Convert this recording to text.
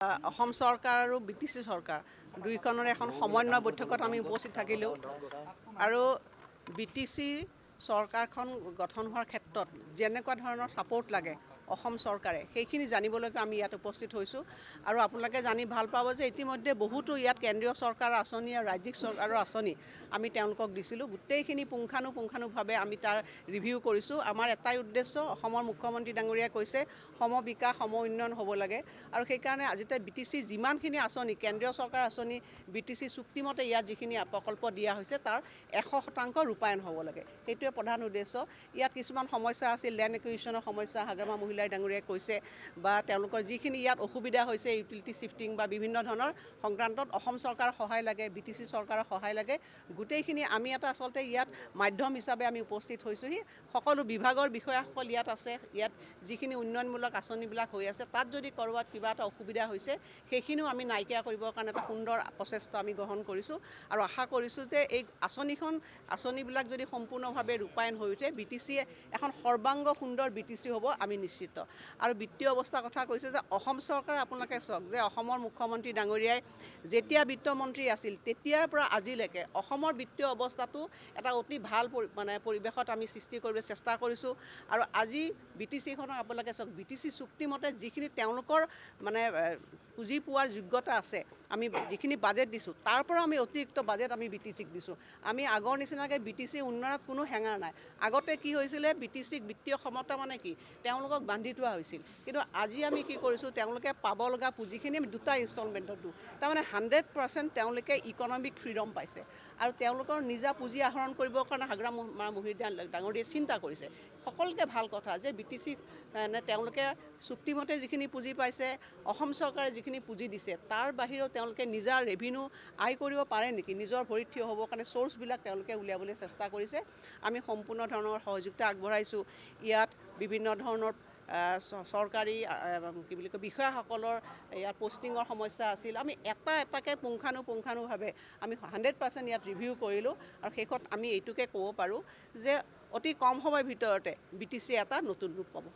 অসম চৰকাৰ আৰু BTC চৰকাৰ দুইখনৰে এখন সমন্বয় বৈঠকত আমি উপস্থিত থাকিলোঁ আৰু BTC চৰকাৰখন গঠন হোৱাৰ ক্ষেত্ৰত যেনেকুৱা ধৰণৰ ছাপোৰ্ট লাগে অসম চৰকাৰে সেইখিনি জানিবলৈকে আমি ইয়াত উপস্থিত হৈছোঁ আৰু আপোনালোকে জানি ভাল পাব যে ইতিমধ্যে বহুতো ইয়াত কেন্দ্ৰীয় চৰকাৰৰ আঁচনি আৰু ৰাজ্যিক চৰকাৰৰ আঁচনি আমি তেওঁলোকক দিছিলোঁ গোটেইখিনি পুংখানুপুংখানুভাৱে আমি তাৰ ৰিভিউ কৰিছোঁ আমাৰ এটাই উদ্দেশ্য অসমৰ মুখ্যমন্ত্ৰী ডাঙৰীয়াই কৈছে সম বিকাশ সম উন্নয়ন হ'ব লাগে আৰু সেইকাৰণে আজিতে BTC যিমানখিনি আঁচনি কেন্দ্ৰীয় চৰকাৰৰ আঁচনি BTC চুক্তিমতে ইয়াত যিখিনি প্ৰকল্প দিয়া হৈছে তাৰ 100% ৰূপায়ণ হ'ব লাগে সেইটোৱে প্ৰধান উদ্দেশ্য ইয়াত কিছুমান সমস্যা আছিল লেণ্ড একুইজিশ্যনৰ সমস্যা হাগ্ৰামা মহিলাই ডাঙৰীয়াই কৈছে বা তেওঁলোকৰ যিখিনি ইয়াত অসুবিধা হৈছে ইউটিলিটি শিফটিং বা বিভিন্ন ধৰণৰ সংক্ৰান্তত অসম চৰকাৰৰ সহায় লাগে BTC চৰকাৰৰ সহায় লাগে গোটেইখিনি আমি এটা আচলতে ইয়াত মাধ্যম হিচাপে আমি উপস্থিত হৈছোঁহি সকলো বিভাগৰ বিষয়াসকল ইয়াত আছে ইয়াত যিখিনি উন্নয়নমূলক আঁচনিবিলাক হৈ আছে তাত যদি ক'ৰবাত কিবা এটা অসুবিধা হৈছে সেইখিনিও আমি নাইকিয়া কৰিবৰ কাৰণে এটা সুন্দৰ প্ৰচেষ্টা আমি গ্ৰহণ কৰিছোঁ আৰু আশা কৰিছোঁ যে এই আঁচনিবিলাক যদি সম্পূৰ্ণভাৱে ৰূপায়ণ হৈ উঠে BTCয়ে এখন সৰ্বাংগ সুন্দৰ BTC হ'ব আমি নিশ্চিত আৰু বিত্তীয় অৱস্থাৰ কথা কৈছে যে অসম চৰকাৰে আপোনালোকে চাওক যে অসমৰ মুখ্যমন্ত্ৰী ডাঙৰীয়াই যেতিয়া বিত্তমন্ত্ৰী আছিল তেতিয়াৰ পৰা আজিলৈকে অসমৰ বিত্তীয় অৱস্থাটো এটা অতি ভাল পৰিৱেশত আমি সৃষ্টি কৰিবলৈ চেষ্টা কৰিছোঁ আৰু আজি BTCখনক আপোনালোকে চাওক BTC চুক্তিমতে যিখিনি তেওঁলোকৰ পুঁজি পোৱাৰ যোগ্যতা আছে আমি যিখিনি বাজেট দিছোঁ তাৰ পৰা আমি অতিৰিক্ত বাজেট আমি BTCক দিছোঁ আমি আগৰ নিচিনাকৈ BTC উন্নয়নত কোনো হেঙাৰ নাই আগতে কি হৈছিলে BTCক বিত্তীয় ক্ষমতা কি তেওঁলোকক বান্ধি থোৱা হৈছিল কিন্তু আজি আমি কি কৰিছোঁ তেওঁলোকে পাব লগা পুঁজিখিনি আমি দুটা ইনষ্টলমেণ্টত দিওঁ তাৰমানে 100% তেওঁলোকে ইকনমিক ফ্ৰীডম পাইছে আৰু তেওঁলোকৰ নিজা পুঁজি আহৰণ কৰিবৰ কাৰণে হাগ্ৰামা মহিলাই ডাঙৰীয়াই চিন্তা কৰিছে সকলোকে ভাল কথা যে BTC তেওঁলোকে চুক্তিমতে যিখিনি পুঁজি পাইছে অসম চৰকাৰে যিখিনি পুঁজি দিছে তাৰ বাহিৰেও তেওঁলোকে নিজা ৰেভিনিউ আয় কৰিব পাৰে নেকি নিজৰ ভৰিত থিয় হ'বৰ কাৰণে চ'ৰ্চবিলাক তেওঁলোকে উলিয়াবলৈ চেষ্টা কৰিছে আমি সম্পূৰ্ণ ধৰণৰ সহযোগিতা আগবঢ়াইছোঁ ইয়াত বিভিন্ন ধৰণৰ চৰকাৰী কি বুলি কয় বিষয়াসকলৰ ইয়াত পষ্টিঙৰ সমস্যা আছিল আমি এটাকৈ পুংখানুপুংখানুভাৱে আমি 100% ইয়াত ৰিভিউ কৰিলোঁ আৰু শেষত আমি এইটোকে ক'ব পাৰোঁ যে অতি কম সময়ৰ ভিতৰতে BTC এটা নতুন ৰূপ পাব